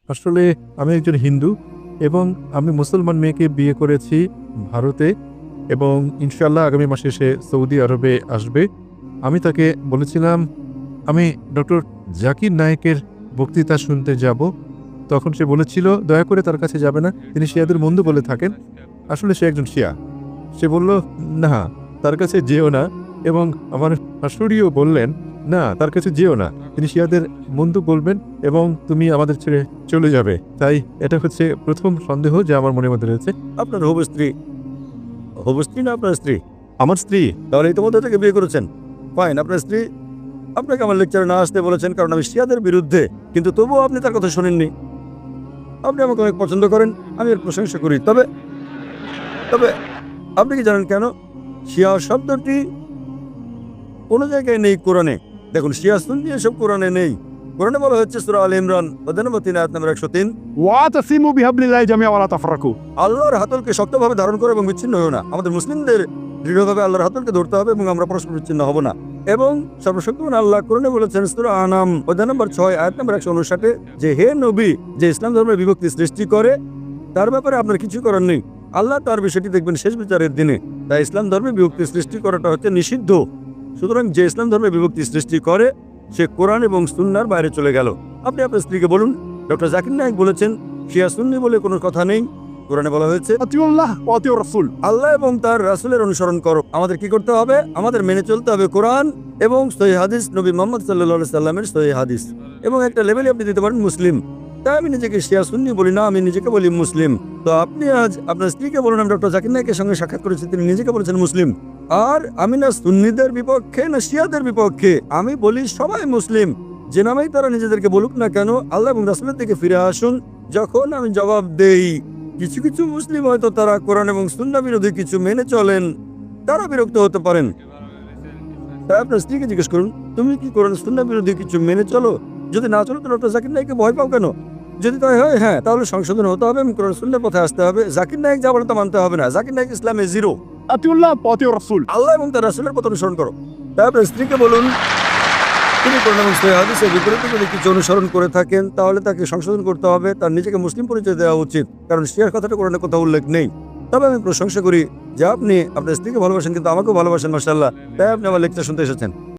আসলে আমি একজন হিন্দু এবং আমি মুসলমান মেয়েকে বিয়ে করেছি ভারতে এবং ইনশাআল্লাহ আগামী মাসে সে সৌদি আরবে আসবে। আমি তাকে বলেছিলাম আমি ডক্টর জাকির নায়েকের বক্তৃতা শুনতে যাব। তখন সে বলেছিল দয়া করে তার কাছে যাবে না, তিনি শিয়াদের বন্ধু বলে থাকেন। আসলে সে একজন শিয়া। সে বলল না, তার কাছে যেও না, এবং আমার শাশুড়িও বললেন না, তার কাছে যেও না, তিনি শিয়াদের বন্ধু বলবেন এবং তুমি আমাদের ছেড়ে চলে যাবে। তাই এটা হচ্ছে প্রথম সন্দেহ যে আমার মনের মধ্যে রয়েছে। আপনার হবু স্ত্রী না আপনার স্ত্রী? আমার স্ত্রী। তাহলে ইতিমধ্যে থেকে বিয়ে করেছেন। ফাইন, আপনার স্ত্রী আপনাকে আমার লেকচারে না আসতে বলেছেন কারণ আমি শিয়াদের বিরুদ্ধে, কিন্তু তবুও আপনি তার কথা শোনেননি। আপনি আমাকে অনেক পছন্দ করেন, আমি এর প্রশংসা করি। তবে তবে আপনি কি জানেন কেন শিয়া শব্দটি কোনো জায়গায় নেই কোরআনে? দেখুন, শিয়া সুন্নি এসব কোরআনে নেই। কোরআনে বলা হচ্ছে সূরা আল ইমরান 92 আয়াত নম্বর 103, ওয়াতাসিমু বিহাবলিল্লাহি জামিআ ওয়া লা তাফরাকু। আল্লাহর হাতলকে শক্তভাবে ধারণ করো এবং বিচ্ছিন্ন হও না। আমাদের মুসলিমদের দৃঢ়ভাবে আল্লাহর হাতলকে ধরতে হবে এবং আমরা পরস্পর বিচ্ছিন্ন হব না। এবং সর্বশক্তিমান আল্লাহ কোরআনে বলেছেন সূরা আনাম অধ্যায় নম্বর 6 আয়াত নম্বর 159 যে হে নবী, যে ইসলাম ধর্মের বিভক্তি সৃষ্টি করে তার ব্যাপারে আপনার কিছু করার নেই। আল্লাহ তার বিষয়টি দেখবেন শেষ বিচারের দিনে। তাই ইসলাম ধর্মে বিভক্তি সৃষ্টি করাটা হচ্ছে নিষিদ্ধ। সুতরাং যে ইসলাম ধর্মে বিভক্তি সৃষ্টি করে সে কোরআন এবং সুন্নাহর বাইরে চলে গেল। আপনি আপনার স্ত্রীকে বলুন, ডক্টর জাকির নায়েক বলেছেন শিয়া সুন্নি বলে কোনো কথা নেই। কোরআনে বলা হয়েছে আতিউল্লাহ ওয়া আতিউর রাসূল। আল্লাহ এবং তার রাসূলের অনুসরণ করো। আমাদের কি করতে হবে? আমাদের মেনে চলতে হবে কোরআন এবং সহিহ হাদিস, নবী মুহাম্মদ সাল্লাল্লাহু আলাইহি সাল্লামের সহিহ হাদিস। এবং একটা লেভেলে আপনি দিতে পারেন মুসলিম। তাই আমি নিজেকে শিয়া সুন্নি বলি না, আমি নিজেকে বলি মুসলিম। তো আপনি আজ আপনার স্ত্রীকে বলুন আমি ডক্টর জাকির নায়েকের সঙ্গে সাক্ষাৎ করেছি, তিনি নিজেকে বলেছেন মুসলিম। আর আমি না সুন্নিদের বিপক্ষে না শিয়াদের বিপক্ষে, আমি বলি সবাই মুসলিম। যে নামেই তারা নিজেদেরকে বলুক না কেন, আল্লাহ এবং রাসূলের দিকে ফিরে আসুন। যখন আমি জবাব দেই কিছু কিছু মুসলিম হয়তো তারা কোরআন এবং সুন্নাহ বিরোধী কিছু মেনে চলেন, তারা বিরক্ত হতে পারেন। তাই আপনার স্ত্রীকে জিজ্ঞেস করুন, তুমি কি কোরআন সুন্নাহ বিরোধী কিছু মেনে চলো? যদি না চলো তো ডক্টর জাকির নায়েককে ভয় পাও কেন? যদি তাই হয়, হ্যাঁ, তাহলে সংশোধন হতে হবে এবং কোরআন সুন্নাহর পথে আসতে হবে। জাকির নায়েক যা বলে তা মানতে হবে না। জাকির নায়েক ইসলামে জিরো। আতিউল্লাহ ওয়া আতিউর রাসূল। আল্লাহ এবং তার রাসূলের পথ অনুসরণ করো। তাই আপনার স্ত্রীকে বলুন, তিনি কোরআন এবং সহিহ হাদিসের বিপরীতে যদি কিছু অনুসরণ করে থাকেন তাহলে তাকে সংশোধন করতে হবে, তার নিজেকে মুসলিম পরিচয় দেওয়া উচিত, কারণ শিয়ার কথাটা কোরআনে কোথাও উল্লেখ নেই। তবে আমি প্রশংসা করি যে আপনি আপনার স্ত্রীকে ভালোবাসেন কিন্তু আমাকেও ভালোবাসেন, মাশাআল্লাহ। তাই আপনি আমার লেকচার শুনতে এসেছেন।